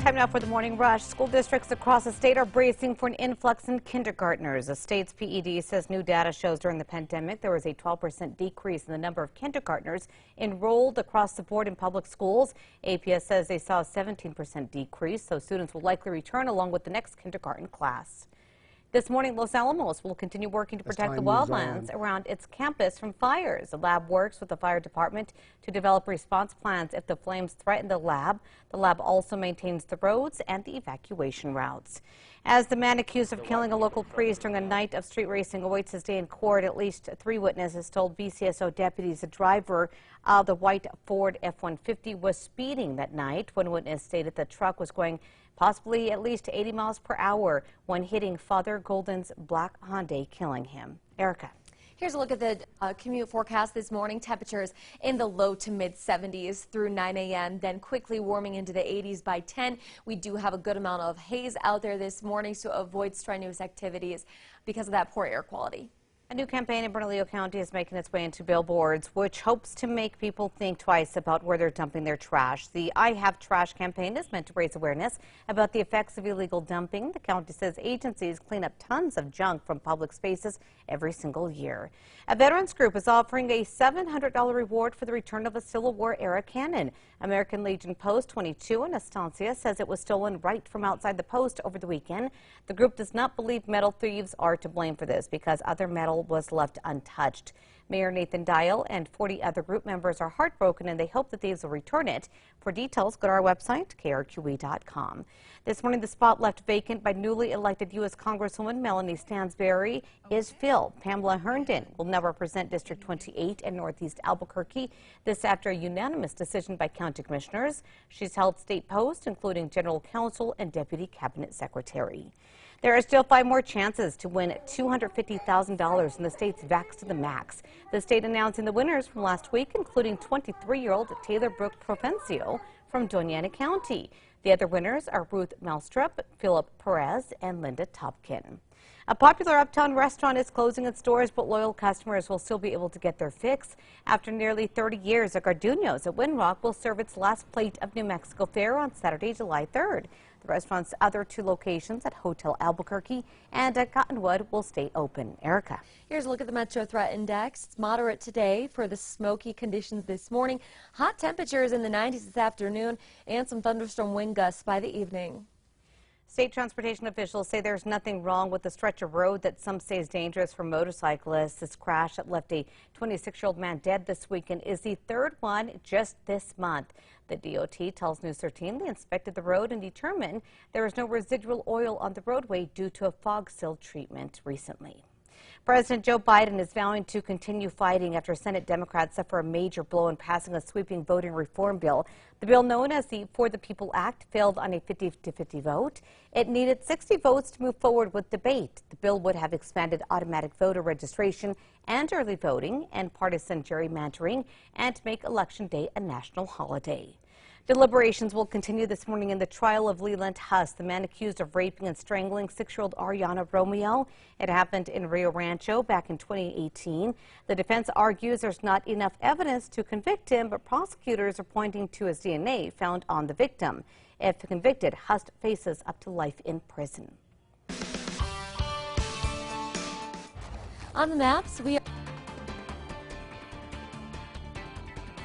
Time now for the morning rush. School districts across the state are bracing for an influx in kindergartners. The state's PED says new data shows during the pandemic there was a 12% decrease in the number of kindergartners enrolled across the board in public schools. APS says they saw a 17% decrease, so students will likely return along with the next kindergarten class. This morning, Los Alamos will continue working to protect the wildlands around its campus from fires. The lab works with the fire department to develop response plans if the flames threaten the lab. The lab also maintains the roads and the evacuation routes. As the man accused of killing a local priest during a night of street racing awaits his day in court, at least 3 witnesses told BCSO deputies the driver of the white Ford F-150 was speeding that night. One witness stated the truck was going possibly at least 80 miles per hour when hitting Father Golden's black Hyundai, killing him. Erica. Here's a look at the commute forecast this morning. Temperatures in the low to mid 70s through 9 a.m., then quickly warming into the 80s by 10. We do have a good amount of haze out there this morning, so avoid strenuous activities because of that poor air quality. A new campaign in Bernalillo County is making its way into billboards, which hopes to make people think twice about where they're dumping their trash. The I Have Trash campaign is meant to raise awareness about the effects of illegal dumping. The county says agencies clean up tons of junk from public spaces every single year. A veterans group is offering a $700 reward for the return of a Civil War era cannon. American Legion Post 22 in Estancia says it was stolen right from outside the post over the weekend. The group does not believe metal thieves are to blame for this because other metal was left untouched. Mayor Nathan Dial and 40 other group members are heartbroken and they hope that thieves will return it. For details, go to our website, KRQE.com. This morning, the spot left vacant by newly elected U.S. Congresswoman Melanie Stansberry is filled. Pamela Herndon will now represent District 28 in Northeast Albuquerque. This after a unanimous decision by county commissioners. She's held state posts, including general counsel and deputy cabinet secretary. There are still 5 more chances to win $250,000 in the state's Vax to the Max. The state announcing the winners from last week, including 23-year-old Taylor Brooke Provencio from Doña Ana County. The other winners are Ruth Malstrup, Philip Perez, and Linda Topkin. A popular uptown restaurant is closing its doors, but loyal customers will still be able to get their fix. After nearly 30 years, the GARDUNOS at WINROCK will serve its last plate of New Mexico fare on Saturday, July 3rd. The restaurant's other 2 locations at Hotel Albuquerque and at Cottonwood will stay open. Erica. Here's a look at the Metro Threat Index. It's moderate today for the smoky conditions this morning. Hot temperatures in the 90s this afternoon and some thunderstorm wind gusts by the evening. State transportation officials say there's nothing wrong with the stretch of road that some say is dangerous for motorcyclists. This crash that left a 26-year-old man dead this weekend is the 3rd one just this month. The DOT tells News 13 they inspected the road and determined there is no residual oil on the roadway due to a fog seal treatment recently. President Joe Biden is vowing to continue fighting after Senate Democrats suffer a major blow in passing a sweeping voting reform bill. The bill, known as the For the People Act, failed on a 50-50 vote. It needed 60 votes to move forward with debate. The bill would have expanded automatic voter registration and early voting and partisan gerrymandering and make Election Day a national holiday. Deliberations will continue this morning in the trial of Leland Huss, the man accused of raping and strangling 6-year-old Ariana Romeo. It happened in Rio Rancho back in 2018. The defense argues there's not enough evidence to convict him, but prosecutors are pointing to his DNA found on the victim. If convicted, Huss faces up to life in prison. On the maps,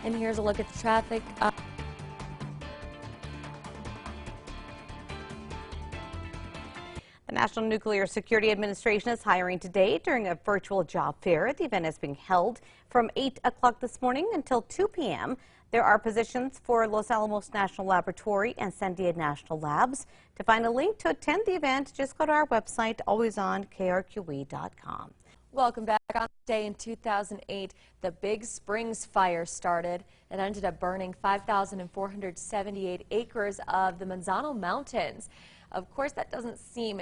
and here's a look at the traffic. The National Nuclear Security Administration is hiring today during a virtual job fair. The event is being held from 8 o'clock this morning until 2 p.m. There are positions for Los Alamos National Laboratory and SANDIA National Labs. To find a link to attend the event, just go to our website, always on KRQE.com. Welcome back. On this day in 2008, the Big Springs fire started. It ended up burning 5,478 acres of the Manzano Mountains. Of course, that doesn't seem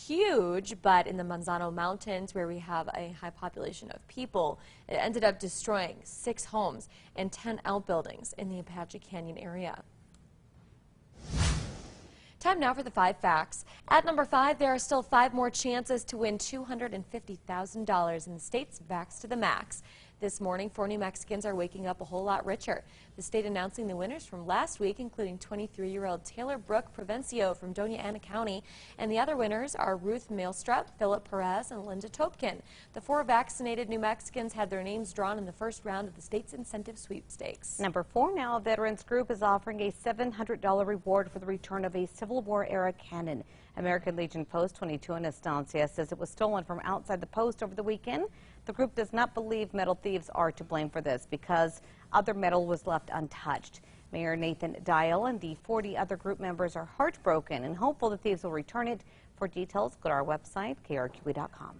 huge, but in the Manzano Mountains, where we have a high population of people, it ended up destroying 6 homes and 10 outbuildings in the Apache Canyon area. Time now for the 5 facts. At number 5, there are still 5 more chances to win $250,000 in the state's Vax to the Max. This morning, 4 New Mexicans are waking up a whole lot richer. The state announcing the winners from last week, including 23-year-old Taylor Brooke Provencio from Doña Ana County. And the other winners are Ruth Mailstrup, Philip Perez, and Linda Topkin. The 4 vaccinated New Mexicans had their names drawn in the first round of the state's incentive sweepstakes. Number 4 now, a veterans group is offering a $700 reward for the return of a Civil War era cannon. American Legion Post 22 in Estancia says it was stolen from outside the post over the weekend. The group does not believe metal thieves are to blame for this because other metal was left untouched. Mayor Nathan Dial and the 40 other group members are heartbroken and hopeful the thieves will return it. For details, go to our website, KRQE.com.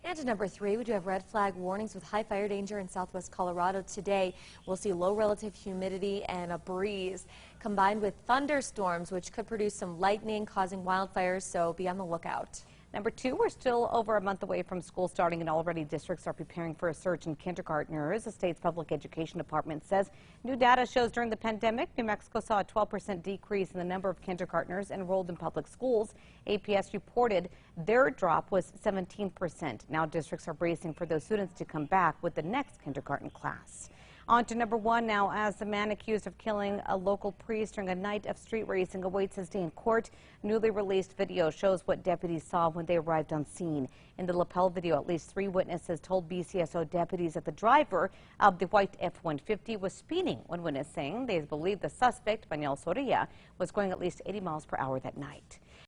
And to number 3, we do have red flag warnings with high fire danger in southwest Colorado today. We'll see low relative humidity and a breeze combined with thunderstorms, which could produce some lightning causing wildfires, so be on the lookout. Number 2, we're still over a month away from school starting, and already districts are preparing for a surge in kindergartners. The state's public education department says new data shows during the pandemic, New Mexico saw a 12% decrease in the number of kindergartners enrolled in public schools. APS reported their drop was 17%. Now districts are bracing for those students to come back with the next kindergarten class. On to number 1 now, as the man accused of killing a local priest during a night of street racing awaits his day in court. Newly released video shows what deputies saw when they arrived on scene. In the lapel video, at least 3 witnesses told BCSO deputies that the driver of the white F-150 was speeding when witnessing they believe the suspect, Manuel Soria, was going at least 80 miles per hour that night.